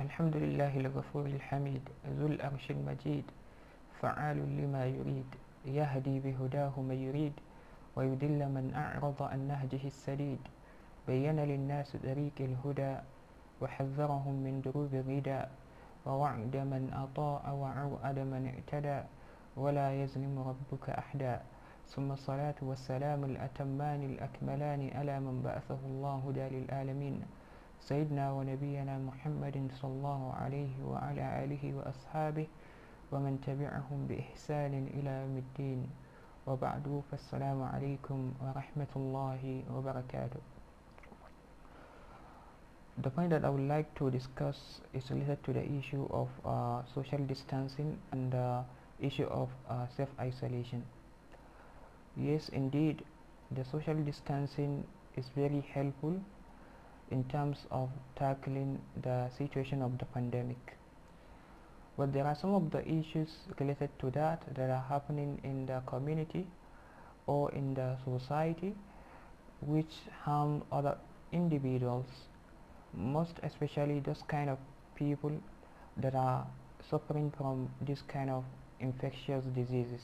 الحمد لله الغفور الحميد ذو الأرش المجيد فعال لما يريد يهدي بهداه من يريد ويذل من أعرض عن نهجه السديد بين للناس طريق الهدى وحذرهم من دروب الردى ووعد من أطاع وعوأد من اعتدى ولا يظلم ربك أحدا ثم الصلاة والسلام الأتمان الأكملان على من بعثه الله هدى للعالمين سيدنا ونبينا محمد صلى الله عليه وعلى آله وأصحابه ومن تبعهم بإحسان إلى يوم الدين وبعد فالسلام عليكم ورحمة الله وبركاته. The point that I would like to discuss is related to the issue of social distancing and the issue of self-isolation. Yes, indeed, the social distancing is very helpful in terms of tackling the situation of the pandemic. But there are some of the issues related to that are happening in the community or in the society which harm other individuals, most especially those kind of people that are suffering from this kind of infectious diseases.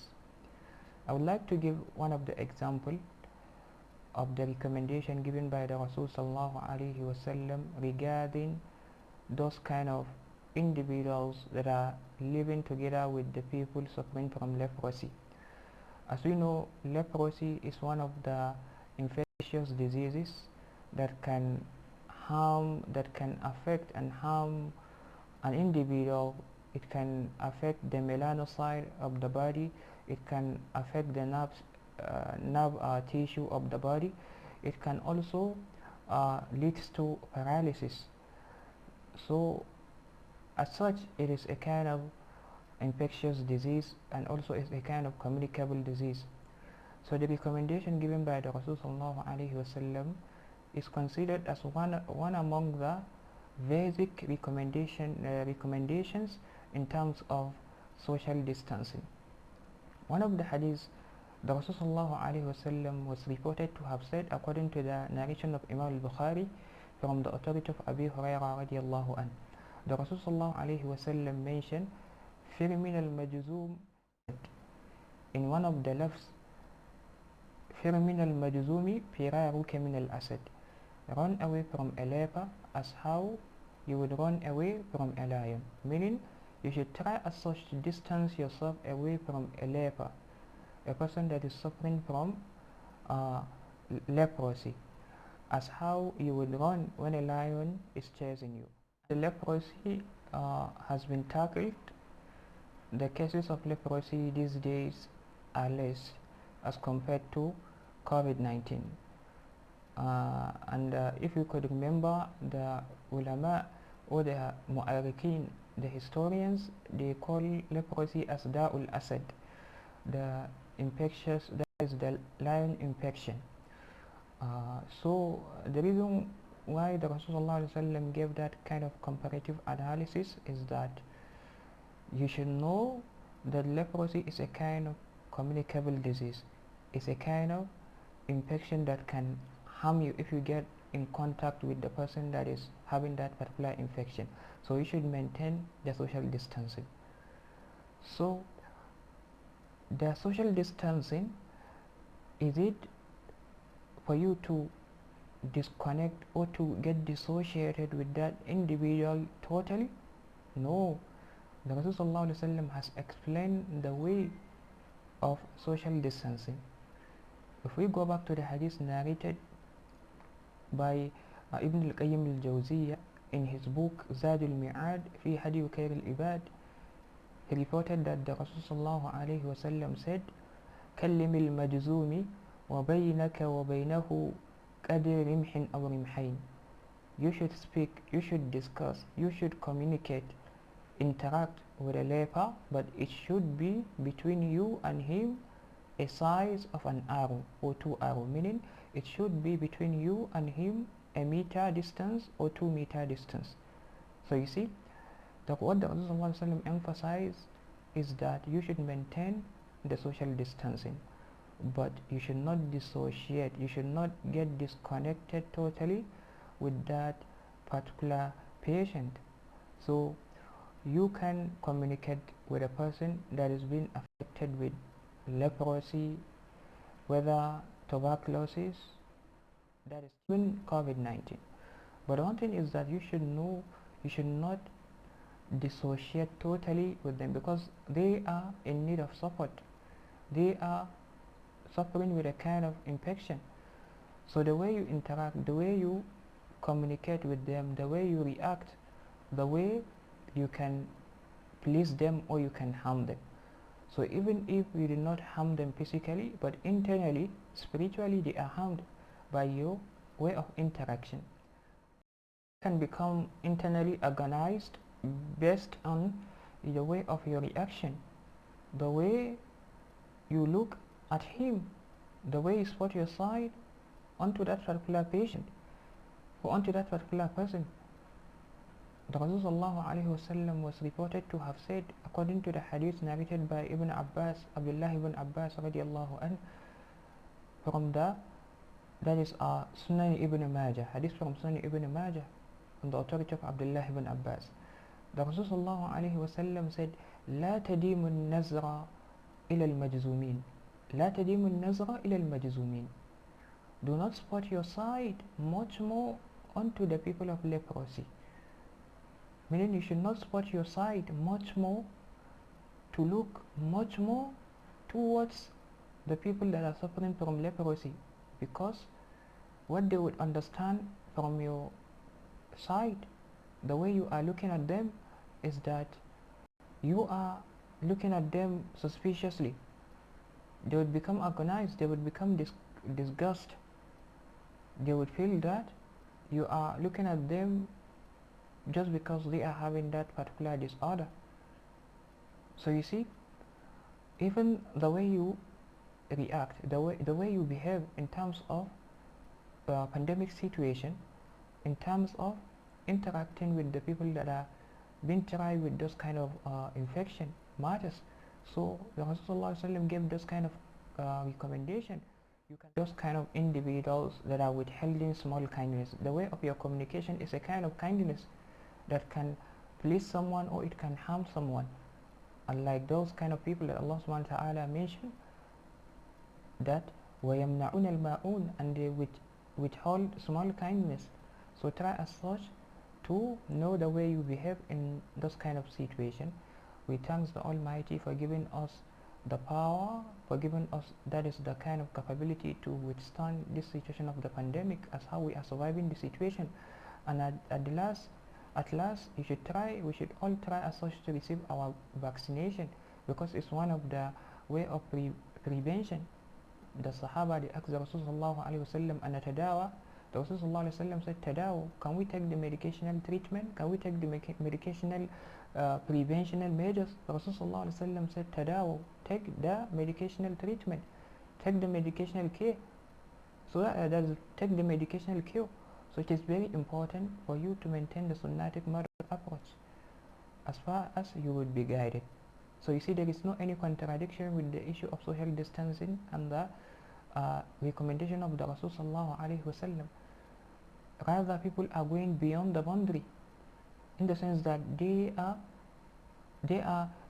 I would like to give one of the example of the recommendation given by the Rasul sallallahu alaihi wasallam regarding those kind of individuals that are living together with the people suffering from leprosy. As we know, leprosy is one of the infectious diseases that can affect and harm an individual. It can affect the melanocyte of the body. It can affect the nerve tissue of the body. It can also lead to paralysis. So as such, it is a kind of infectious disease and also is a kind of communicable disease. So the recommendation given by the Rasul sallallahu alaihi wasallam is considered as one among the basic recommendations in terms of social distancing. One of the hadiths, the Rasul sallallahu alaihi wasallam was reported to have said, according to the narration of Imam al-Bukhari from the authority of Abi Hurairah radiallahu anhu, the Rasul sallallahu alaihi wasallam mentioned فِرْ مِنَ الْمَجْزُومِ, in one of the lafz, فِرْ مِنَ الْمَجْزُومِ فِرَارُكَ مِنَ الْأَسَدِ, run away from a leper as how you would run away from a lion, meaning you should try as such to distance yourself away from a leper, a person that is suffering from leprosy, as how you would run when a lion is chasing you. The leprosy has been tackled. The cases of leprosy these days are less as compared to COVID-19. And if you could remember, the ulama or the mu'arrikin, the historians, they call leprosy as da'ul asad, the infectious, that is the lion infection. So the reason why the Rasulullah ﷺ gave that kind of comparative analysis is that you should know that leprosy is a kind of communicable disease. It's a kind of infection that can harm you if you get in contact with the person that is having that particular infection. So you should maintain the social distancing. So the social distancing, is it for you to disconnect or to get dissociated with that individual totally? No. The Rasulullah ﷺ has explained the way of social distancing. If we go back to the hadith narrated by Ibn al-Qayyim al-Jawziyya in his book Zad al-Mi'ad fi Hadi Khair al-Ibad, he reported that the Rasulullah alayhi wasallam said, كلم المجزوم وبينك وبينه قدر رمح أو رمحين. You should speak, you should discuss, you should communicate, interact with a leper, but it should be between you and him a size of an arrow or 2 arrows, meaning it should be between you and him a meter distance or 2 meter distance. So you see that what the Rasulullah emphasized is that you should maintain the social distancing, but you should not dissociate, you should not get disconnected totally with that particular patient. So you can communicate with a person that is being affected with leprosy, whether tuberculosis, that is even COVID-19. But one thing is that you should know, you should not dissociate totally with them, because they are in need of support. They are suffering with a kind of infection. So the way you interact, the way you communicate with them, the way you react, the way you can please them or you can harm them. So even if you do not harm them physically, but internally, spiritually, they are harmed by your way of interaction. Can become internally organized based on the way of your reaction, the way you look at him, the way you spot your side onto that particular patient or onto that particular person. The Rasul was reported to have said, according to the hadith narrated by Ibn Abbas, Abdullah ibn Abbas radiallahu anh, from that is Sunan ibn Majah, hadith from Sunan ibn Majah, on the authority of Abdullah ibn Abbas. The Rasul said, لا تديم النزر إلى المجزومين لا تديم النزر إلى المجزومين. Do not spot your side much more onto the people of leprosy. Meaning you should not spot your side much more, to look much more towards the people that are suffering from leprosy, because what they would understand from your side, the way you are looking at them, is that you are looking at them suspiciously. They would become agonized, they would become disgusted. They would feel that you are looking at them just because they are having that particular disorder. So you see, even the way you react, the way you behave in terms of pandemic situation, in terms of interacting with the people that are being tried with those kind of infection matters. So the Rasulullah gave those kind of recommendation. You can those kind of individuals that are withholding small kindness. The way of your communication is a kind of kindness that can please someone or it can harm someone. Unlike those kind of people that Allah subhanahu wa ta'ala mentioned, that وَيَمْنَعُونَ الْمَاءُونَ, and they withhold small kindness. So try as such to know the way you behave in those kind of situation. We thank the Almighty for giving us the power, for giving us that is the kind of capability to withstand this situation of the pandemic, as how we are surviving the situation. And at last we should all try as such to receive our vaccination, because it's one of the way of prevention. The Sahaba, they asked the Rasulullah and tadawa. The Rasulullah said, tadaw, can we take the medicational treatment? Can we take the medicational preventional measures? The Rasulullah said, tadaw, take the medicational treatment, take the medicational care. So that is, take the medicational care. So it is very important for you to maintain the sunnatic mode approach as far as you would be guided. So you see, there is no any contradiction with the issue of social distancing and the recommendation of the Rasul sallallahu alaihi wasallam. Rather, people are going beyond the boundary, in the sense that they are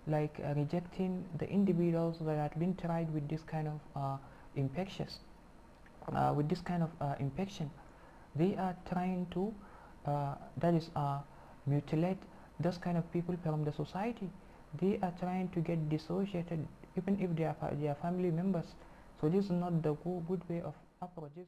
like rejecting the individuals that have been tried with this kind of infection. They are trying to mutilate those kind of people from the society. They are trying to get dissociated, even if they are family members. So this is not the good way of approach.